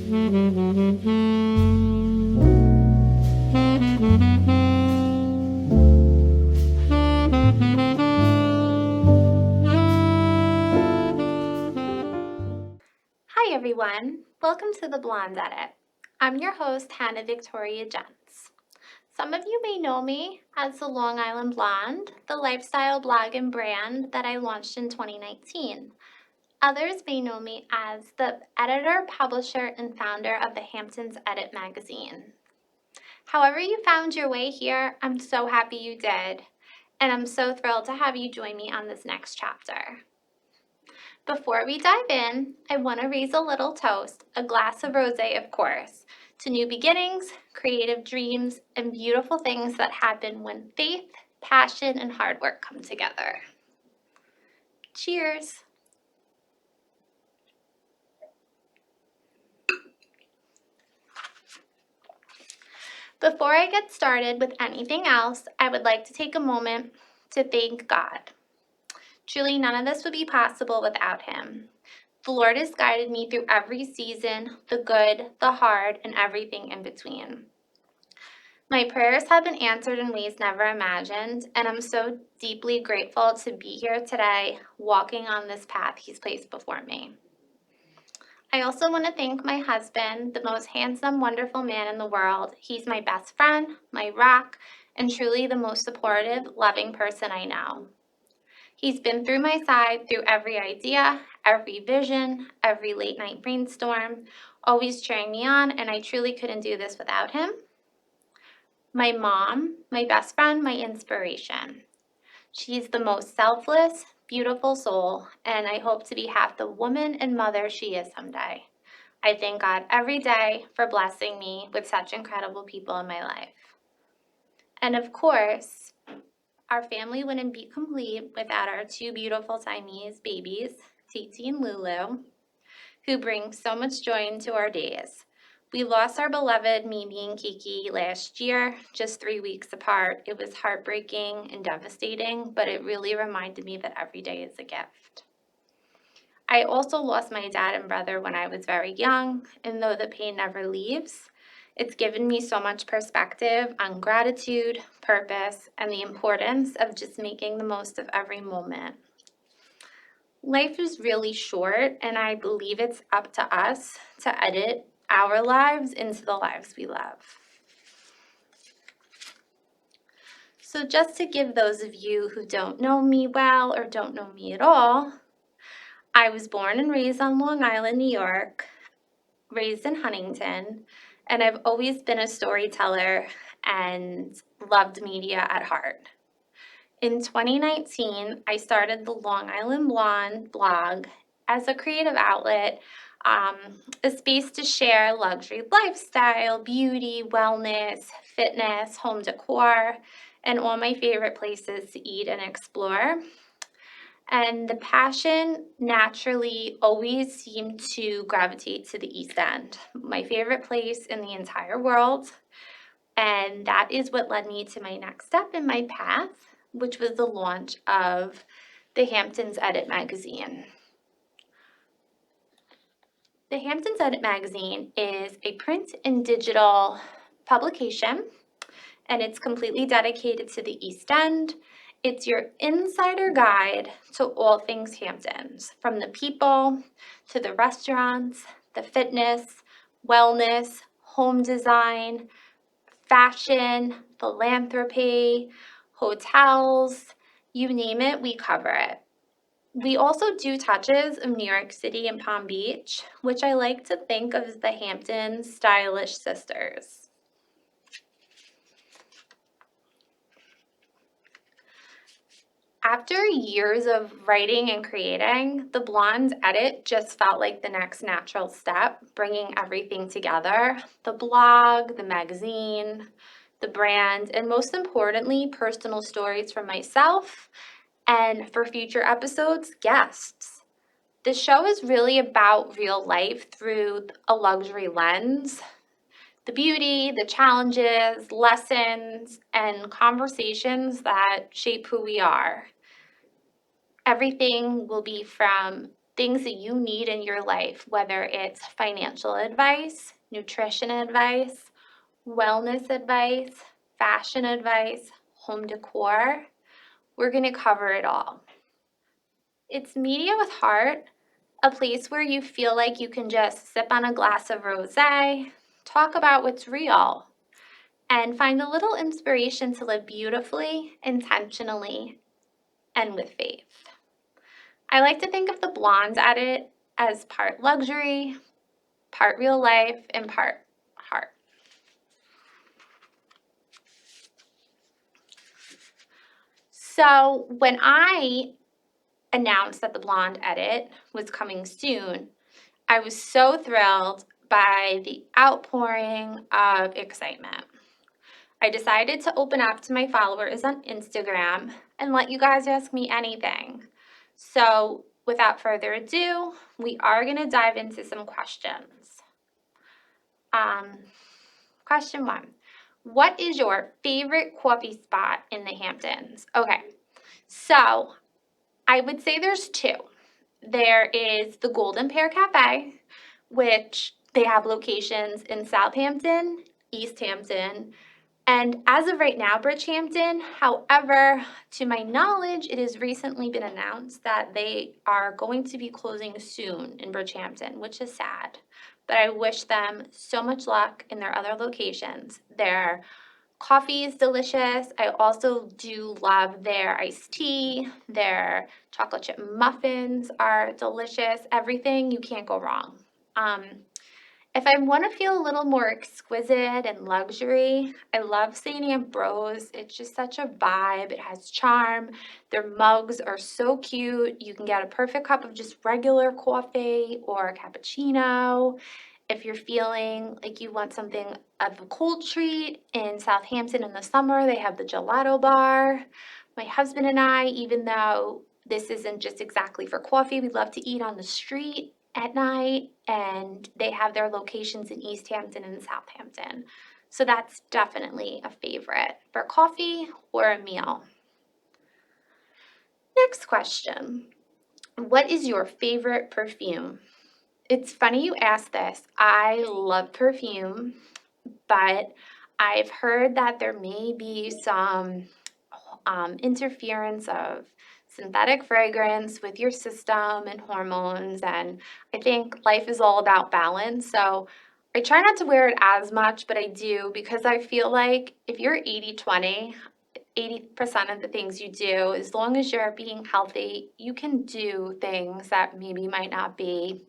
Hi everyone, welcome to the Blonde Edit. I'm your host, Hannah Victoria Gents. Some of you may know me as the Long Island Blonde, the lifestyle blog and brand that I launched in 2019. Others may know me as the editor, publisher, and founder of the Hampton's Edit magazine. However you found your way here, I'm so happy you did, and I'm so thrilled to have you join me on this next chapter. Before we dive in, I want to raise a little toast, a glass of rosé, of course, to new beginnings, creative dreams, and beautiful things that happen when faith, passion, and hard work come together. Cheers! Before I get started with anything else, I would like to take a moment to thank God. Truly, none of this would be possible without Him. The Lord has guided me through every season, the good, the hard, and everything in between. My prayers have been answered in ways never imagined, and I'm so deeply grateful to be here today, walking on this path He's placed before me. I also want to thank my husband, the most handsome, wonderful man in the world. He's my best friend, my rock, and truly the most supportive, loving person I know. He's been through my side through every idea, every vision, every late night brainstorm, always cheering me on, and I truly couldn't do this without him. My mom, my best friend, my inspiration. She's the most selfless, beautiful soul, and I hope to be half the woman and mother she is someday. I thank God every day for blessing me with such incredible people in my life. And of course, our family wouldn't be complete without our two beautiful Siamese babies, Titi and Lulu, who bring so much joy into our days. We lost our beloved Mimi and Kiki last year, just 3 weeks apart. It was heartbreaking and devastating, but it really reminded me that every day is a gift. I also lost my dad and brother when I was very young, and though the pain never leaves, it's given me so much perspective on gratitude, purpose, and the importance of just making the most of every moment. Life is really short, and I believe it's up to us to edit our lives into the lives we love. So just to give those of you who don't know me well or don't know me at all, I was born and raised on Long Island, New York, raised in Huntington, and I've always been a storyteller and loved media at heart. In 2019, I started the Long Island Blonde blog as a creative outlet, a space to share luxury lifestyle, beauty, wellness, fitness, home decor, and all my favorite places to eat and explore. And the passion naturally always seemed to gravitate to the East End, my favorite place in the entire world. And that is what led me to my next step in my path, which was the launch of the Hampton's Edit magazine. The Hampton's Edit magazine is a print and digital publication, and it's completely dedicated to the East End. It's your insider guide to all things Hamptons, from the people to the restaurants, the fitness, wellness, home design, fashion, philanthropy, hotels, you name it, we cover it. We also do touches of New York City and Palm Beach, which I like to think of as the Hampton stylish sisters. After years of writing and creating, the Blonde Edit just felt like the next natural step, bringing everything together: the blog, the magazine, the brand, and most importantly, personal stories from myself, and for future episodes, guests. The show is really about real life through a luxury lens. The beauty, the challenges, lessons, and conversations that shape who we are. Everything will be from things that you need in your life, whether it's financial advice, nutrition advice, wellness advice, fashion advice, home decor. We're going to cover it all. It's Media with Heart, a place where you feel like you can just sip on a glass of rosé, talk about what's real, and find a little inspiration to live beautifully, intentionally, and with faith. I like to think of the Blonde Edit as part luxury, part real life, and part heart. So when I announced that the Blonde Edit was coming soon, I was so thrilled by the outpouring of excitement. I decided to open up to my followers on Instagram and let you guys ask me anything. So without further ado, we are going to dive into some questions. Question 1. What is your favorite coffee spot in the Hamptons? Okay, so I would say there's 2. There is the Golden Pear Cafe, which they have locations in Southampton, East Hampton, and as of right now, Bridgehampton. However, to my knowledge, it has recently been announced that they are going to be closing soon in Bridgehampton, which is sad. But I wish them so much luck in their other locations. Their coffee is delicious. I also do love their iced tea. Their chocolate chip muffins are delicious. Everything, you can't go wrong. If I want to feel a little more exquisite and luxury, I love St. Ambrose. It's just such a vibe. It has charm. Their mugs are so cute. You can get a perfect cup of just regular coffee or a cappuccino. If you're feeling like you want something of a cold treat, in Southampton in the summer, they have the gelato bar. My husband and I, even though this isn't just exactly for coffee, we love to eat on the street at night, and they have their locations in East Hampton and Southampton. So that's definitely a favorite for coffee or a meal. Next question. What is your favorite perfume? It's funny you ask this. I love perfume, but I've heard that there may be some interference of synthetic fragrance with your system and hormones, and I think life is all about balance. So I try not to wear it as much, but I do, because I feel like if you're 80-20, 80% of the things you do, as long as you're being healthy, you can do things that maybe might not be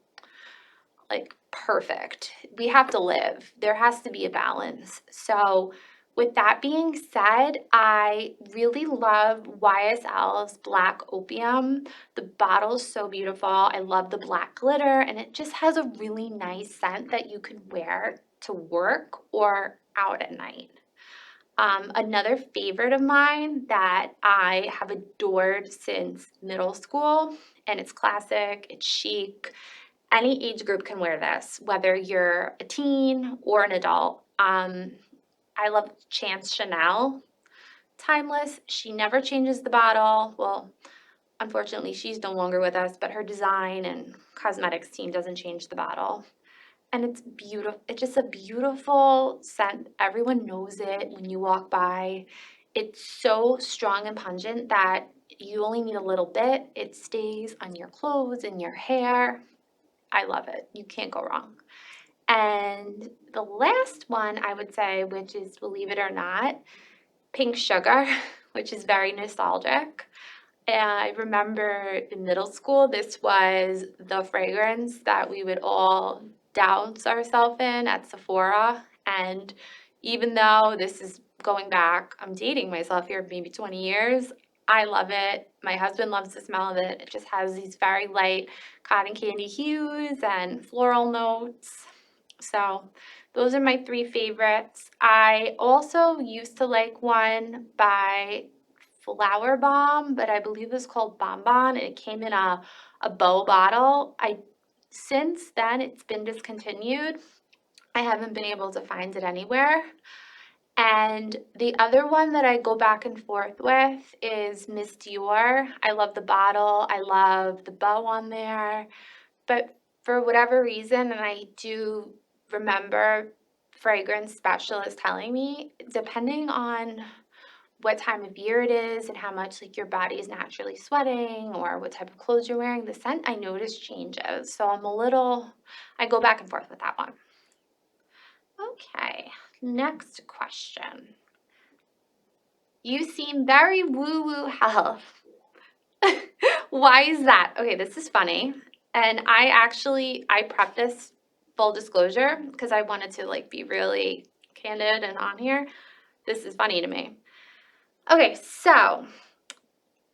like perfect. We have to live. There has to be a balance. So with that being said, I really love YSL's Black Opium. The bottle's so beautiful. I love the black glitter, and it just has a really nice scent that you could wear to work or out at night. Another favorite of mine that I have adored since middle school, and it's classic, it's chic. Any age group can wear this, whether you're a teen or an adult. I love Chance Chanel. Timeless. She never changes the bottle. Well, unfortunately, she's no longer with us, but her design and cosmetics team doesn't change the bottle. And it's beautiful. It's just a beautiful scent. Everyone knows it when you walk by. It's so strong and pungent that you only need a little bit. It stays on your clothes and your hair. I love it. You can't go wrong. And the last one I would say, which is, believe it or not, Pink Sugar, which is very nostalgic. And I remember in middle school, this was the fragrance that we would all douse ourselves in at Sephora. And even though this is going back, I'm dating myself here, maybe 20 years, I love it. My husband loves the smell of it. It just has these very light cotton candy hues and floral notes. So those are my 3 favorites. I also used to like one by Flower Bomb, but I believe it's called Bonbon, and it came in a bow bottle. Since then, it's been discontinued. I haven't been able to find it anywhere. And the other one that I go back and forth with is Miss Dior. I love the bottle. I love the bow on there. But for whatever reason, and I do remember fragrance specialists telling me, depending on what time of year it is and how much like your body is naturally sweating or what type of clothes you're wearing, the scent I notice changes. So I go back and forth with that one. Okay, next question. You seem very woo-woo health. Why is that? Okay, this is funny. And I prepped this full disclosure because I wanted to like be really candid and on here. This is funny to me. Okay, so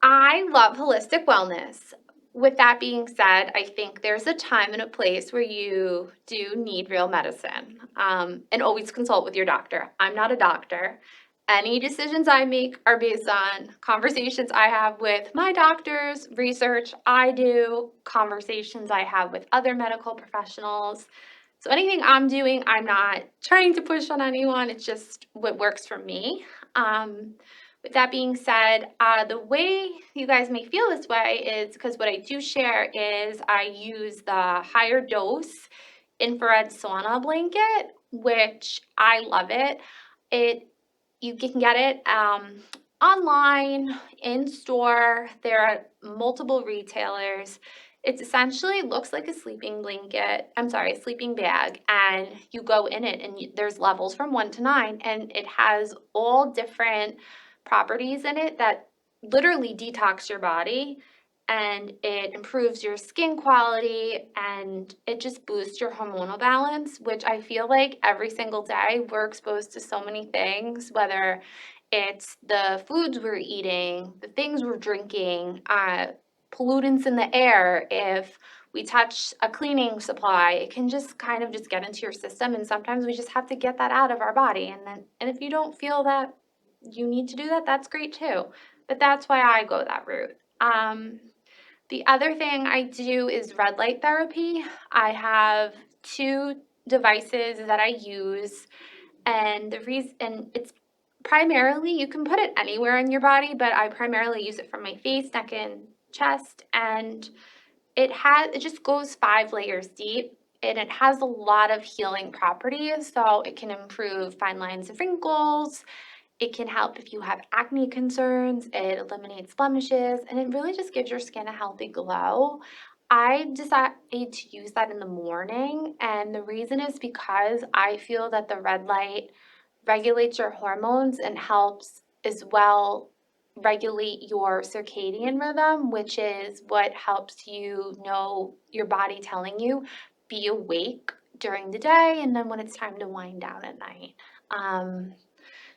I love holistic wellness. With that being said, I think there's a time and a place where you do need real medicine, and always consult with your doctor. I'm not a doctor. Any decisions I make are based on conversations I have with my doctors, research I do, conversations I have with other medical professionals. So anything I'm doing, I'm not trying to push on anyone. It's just what works for me. With that being said, the way you guys may feel this way is because what I do share is I use the higher dose infrared sauna blanket, which I love it. You can get it online, in store. There are multiple retailers. It essentially looks like a sleeping blanket, a sleeping bag, and you go in it and there's levels from 1 to 9, and it has all different properties in it that literally detox your body, and it improves your skin quality, and it just boosts your hormonal balance, which I feel like every single day we're exposed to so many things, whether it's the foods we're eating, the things we're drinking, pollutants in the air. If we touch a cleaning supply, it can just kind of just get into your system, and sometimes we just have to get that out of our body. And if you don't feel that you need to do that, that's great too. But that's why I go that route. The other thing I do is red light therapy. I have 2 devices that I use, and it's primarily, you can put it anywhere in your body, but I primarily use it for my face, neck, and chest, and it just goes 5 layers deep, and it has a lot of healing properties, so it can improve fine lines and wrinkles. It can help if you have acne concerns, it eliminates blemishes, and it really just gives your skin a healthy glow. I decided to use that in the morning, and the reason is because I feel that the red light regulates your hormones and helps as well regulate your circadian rhythm, which is what helps you know your body telling you be awake during the day and then when it's time to wind down at night.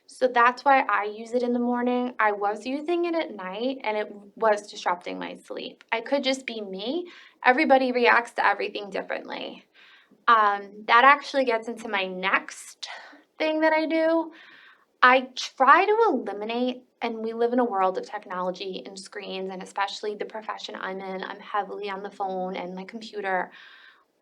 So that's why I use it in the morning. I was using it at night and it was disrupting my sleep. I could just be me. Everybody reacts to everything differently. That actually gets into my next thing that I do. I try to eliminate, and we live in a world of technology and screens, and especially the profession I'm in, I'm heavily on the phone and my computer.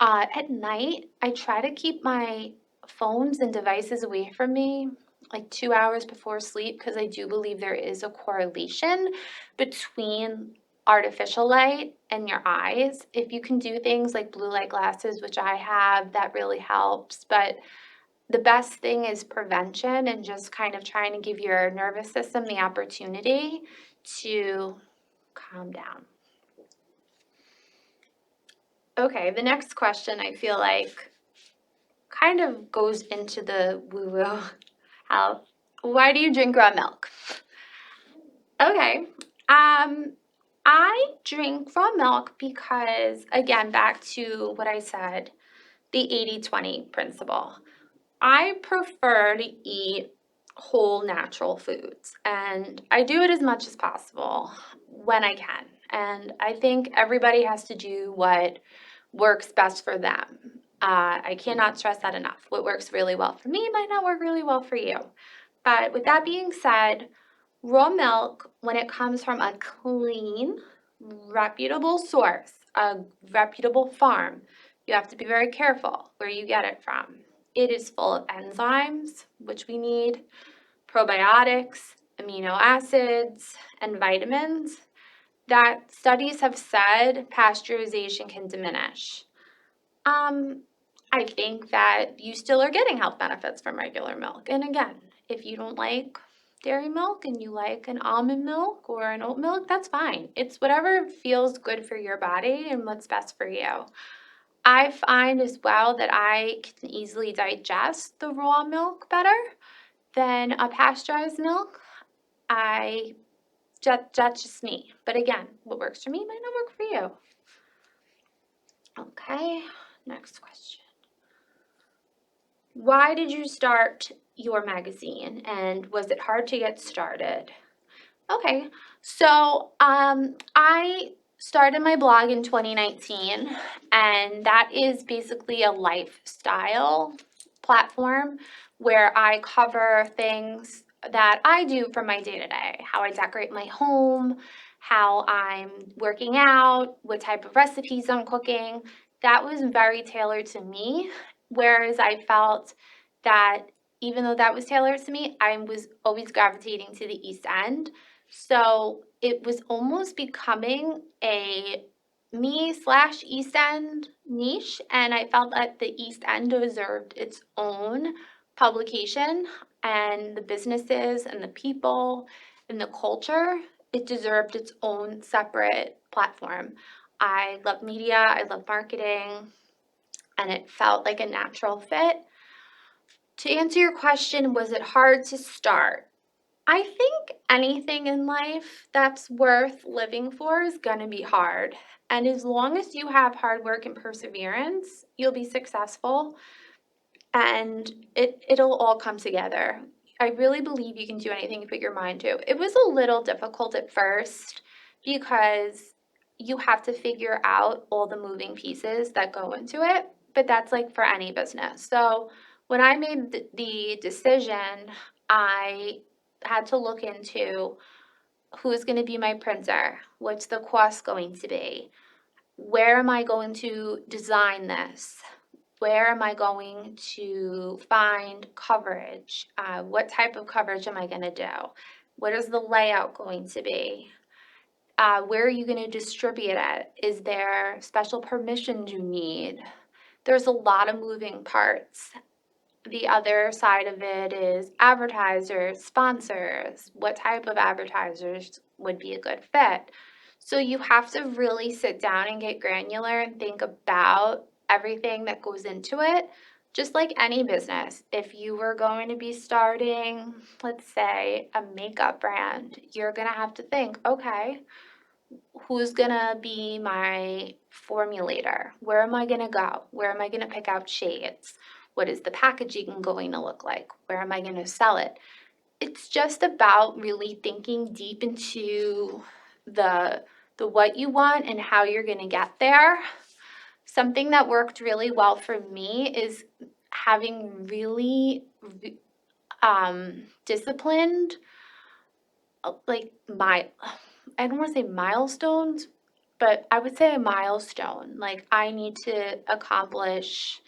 At night, I try to keep my phones and devices away from me like 2 hours before sleep because I do believe there is a correlation between artificial light and your eyes. If you can do things like blue light glasses, which I have, that really helps. But the best thing is prevention and just kind of trying to give your nervous system the opportunity to calm down. Okay, the next question I feel like kind of goes into the woo-woo health. Why do you drink raw milk? Okay, I drink raw milk because, again, back to what I said, the 80-20 principle. I prefer to eat whole natural foods, and I do it as much as possible when I can. And I think everybody has to do what works best for them. I cannot stress that enough. What works really well for me might not work really well for you. But with that being said, raw milk, when it comes from a clean, reputable source, a reputable farm, you have to be very careful where you get it from. It is full of enzymes, which we need. probiotics, amino acids, and vitamins that studies have said pasteurization can diminish. I think that you still are getting health benefits from regular milk. And again, if you don't like dairy milk and you like an almond milk or an oat milk, that's fine. It's whatever feels good for your body and what's best for you. I find as well that I can easily digest the raw milk better than a pasteurized milk. That's just me. But again, what works for me might not work for you. Okay, next question. Why did you start your magazine, and was it hard to get started? Okay, so I started my blog in 2019, and that is basically a lifestyle platform where I cover things that I do from my day to day, how I decorate my home, how I'm working out, what type of recipes I'm cooking. That was very tailored to me, whereas I felt that even though that was tailored to me, I was always gravitating to the East End. So it was almost becoming a me/East End niche, and I felt that the East End deserved its own publication, and the businesses and the people and the culture, it deserved its own separate platform. I love media, I love marketing, and it felt like a natural fit. To answer your question, was it hard to start? I think anything in life that's worth living for is going to be hard. And as long as you have hard work and perseverance, you'll be successful and it'll all come together. I really believe you can do anything you put your mind to. It was a little difficult at first because you have to figure out all the moving pieces that go into it, but that's like for any business. So when I made the decision, I had to look into who's going to be my printer, what's the cost going to be, where am I going to design this, where am I going to find coverage, what type of coverage am I going to do, what is the layout going to be, where are you going to distribute it, is there special permissions you need. There's a lot of moving parts. The other side of it is advertisers, sponsors. What type of advertisers would be a good fit? So you have to really sit down and get granular and think about everything that goes into it. Just like any business, if you were going to be starting, let's say, a makeup brand, you're going to have to think, okay, who's going to be my formulator? Where am I going to go? Where am I going to pick out shades? What is the packaging going to look like? Where am I going to sell it? It's just about really thinking deep into the what you want and how you're going to get there. Something that worked really well for me is having really disciplined, like I don't want to say milestones, but I would say a milestone. Like I need to accomplish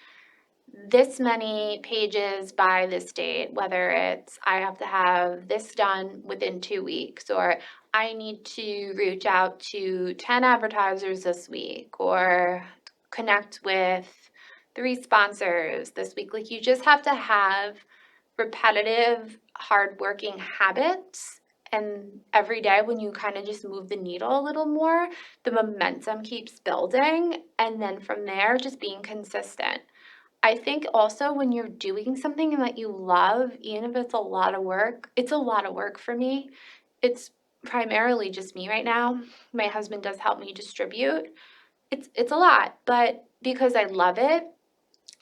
this many pages by this date, whether it's I have to have this done within 2 weeks, or I need to reach out to 10 advertisers this week, or connect with 3 sponsors this week. Like you just have to have repetitive, hardworking habits. And every day when you kind of just move the needle a little more, the momentum keeps building. And then from there, just being consistent. I think also when you're doing something that you love, even if it's a lot of work, it's a lot of work for me. It's primarily just me right now. My husband does help me distribute. It's a lot, but because I love it,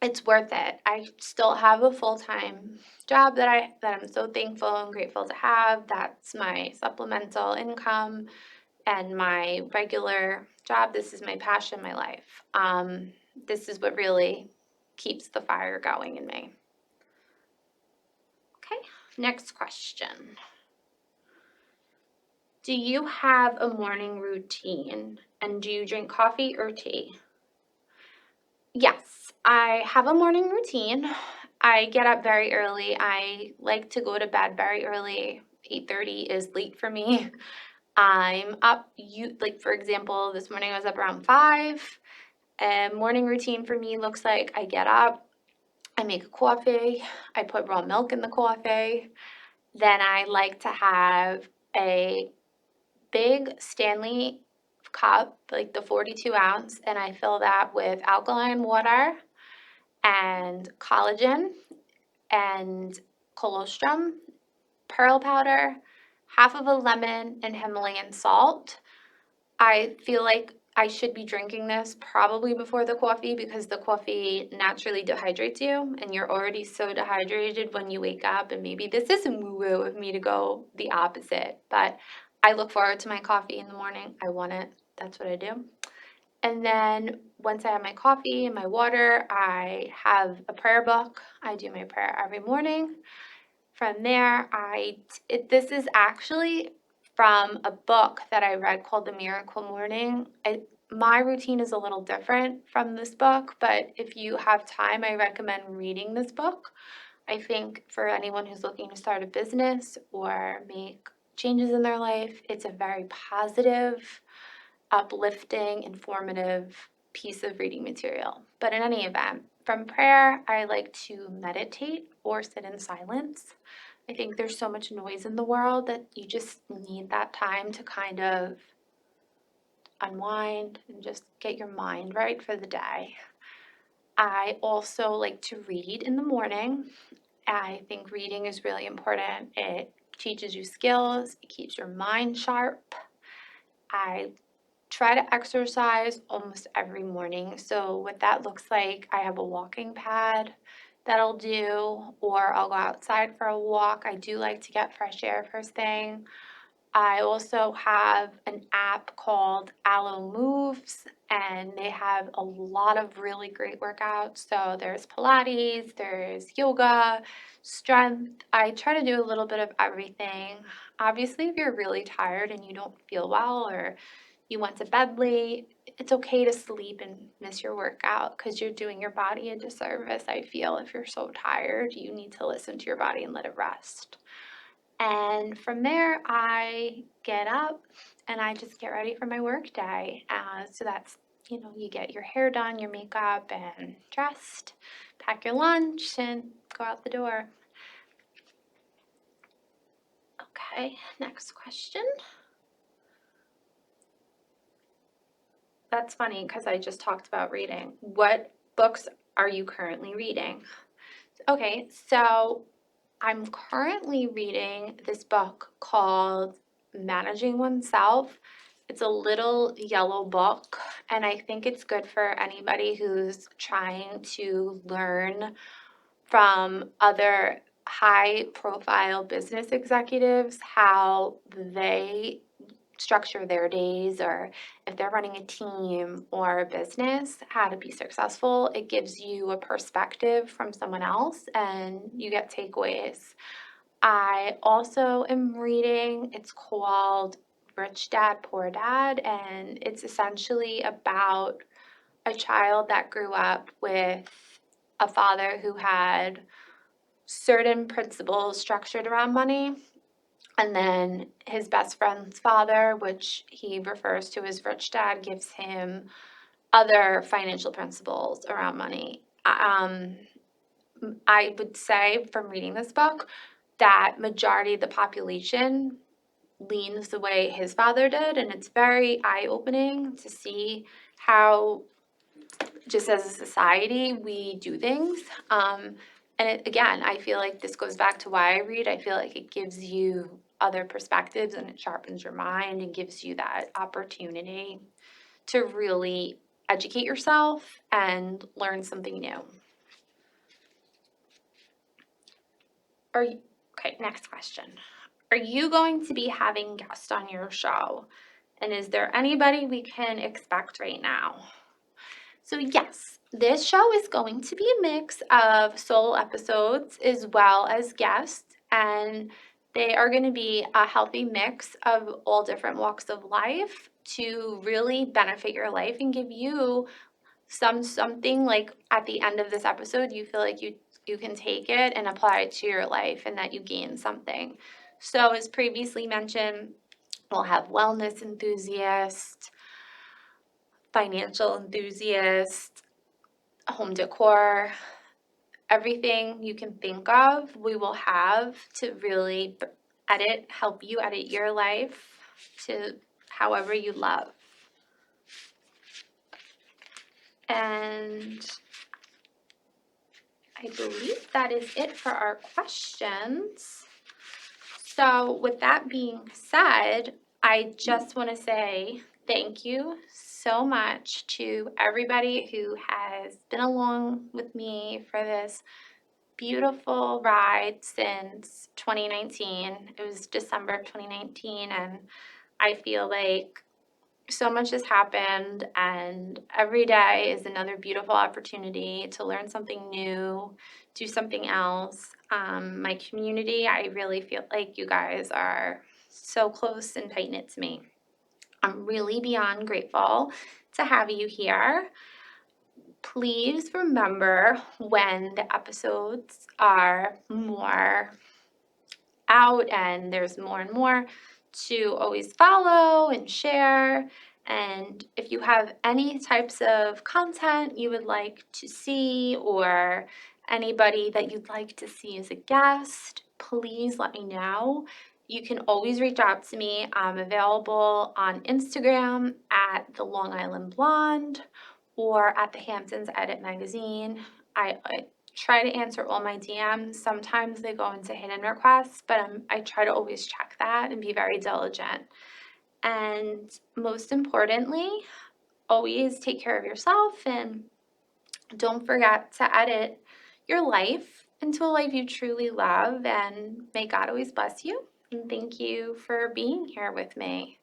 it's worth it. I still have a full-time job that I'm so thankful and grateful to have. That's my supplemental income and my regular job. This is my passion, my life. This is what really keeps the fire going in me. Okay, next question. Do you have a morning routine, and do you drink coffee or tea? Yes, I have a morning routine. I get up very early. I like to go to bed very early. 8:30 is late for me. I'm up, like for example, this morning I was up around 5. A morning routine for me looks like I get up, I make a coffee, I put raw milk in the coffee. Then I like to have a big Stanley cup, like the 42 ounce, and I fill that with alkaline water and collagen and colostrum, pearl powder, half of a lemon, and Himalayan salt. I feel like I should be drinking this probably before the coffee because the coffee naturally dehydrates you and you're already so dehydrated when you wake up. And maybe this isn't woo-woo of me to go the opposite, but I look forward to my coffee in the morning. I want it. That's what I do. And then once I have my coffee and my water, I have a prayer book. I do my prayer every morning. From there, this is actually from a book that I read called The Miracle Morning. My routine is a little different from this book, but if you have time, I recommend reading this book. I think for anyone who's looking to start a business or make changes in their life, it's a very positive, uplifting, informative piece of reading material. But in any event, from prayer, I like to meditate or sit in silence. I think there's so much noise in the world that you just need that time to kind of unwind and just get your mind right for the day. I also like to read in the morning. I think reading is really important. It teaches you skills, it keeps your mind sharp. I try to exercise almost every morning. So what that looks like, I have a walking pad that I'll do, or I'll go outside for a walk. I do like to get fresh air first thing. I also have an app called Aloe Moves, and they have a lot of really great workouts. So there's Pilates, there's yoga, strength. I try to do a little bit of everything. Obviously, if you're really tired and you don't feel well or you went to bed late, it's okay to sleep and miss your workout because you're doing your body a disservice. I feel if you're so tired, you need to listen to your body and let it rest. And from there, I get up and I just get ready for my work day. So that's, you get your hair done, your makeup, and dressed, pack your lunch, and go out the door. Okay, next question. That's funny because I just talked about reading. What books are you currently reading? Okay, so I'm currently reading this book called Managing Oneself. It's a little yellow book, and I think it's good for anybody who's trying to learn from other high profile business executives how they structure their days, or if they're running a team or a business, how to be successful. It gives you a perspective from someone else and you get takeaways. I also am reading, it's called Rich Dad, Poor Dad, and it's essentially about a child that grew up with a father who had certain principles structured around money. And then his best friend's father, which he refers to as Rich Dad, gives him other financial principles around money. I would say from reading this book that majority of the population leans the way his father did, and it's very eye-opening to see how, just as a society, we do things. Again, I feel like this goes back to why I read. I feel like it gives you other perspectives and it sharpens your mind and gives you that opportunity to really educate yourself and learn something new. Okay, next question. Are you going to be having guests on your show? And is there anybody we can expect right now? So yes, this show is going to be a mix of solo episodes as well as guests, and they are going to be a healthy mix of all different walks of life to really benefit your life and give you something like at the end of this episode, you feel like you can take it and apply it to your life and that you gain something. So as previously mentioned, we'll have wellness enthusiasts, financial enthusiasts, home decor, everything you can think of, we will have to really help you edit your life to however you love. And I believe that is it for our questions. So with that being said, I just want to say thank you so much to everybody who has been along with me for this beautiful ride since 2019. It was December of 2019, and I feel like so much has happened, and every day is another beautiful opportunity to learn something new, do something else. My community, I really feel like you guys are so close and tight-knit to me. I'm really beyond grateful to have you here. Please remember when the episodes are more out and there's more and more to always follow and share. And if you have any types of content you would like to see or anybody that you'd like to see as a guest, please let me know. You can always reach out to me. I'm available on Instagram at the Long Island Blonde or at the Hamptons Edit Magazine. I try to answer all my DMs. Sometimes they go into hidden requests, but I try to always check that and be very diligent. And most importantly, always take care of yourself and don't forget to edit your life into a life you truly love. And may God always bless you. And thank you for being here with me.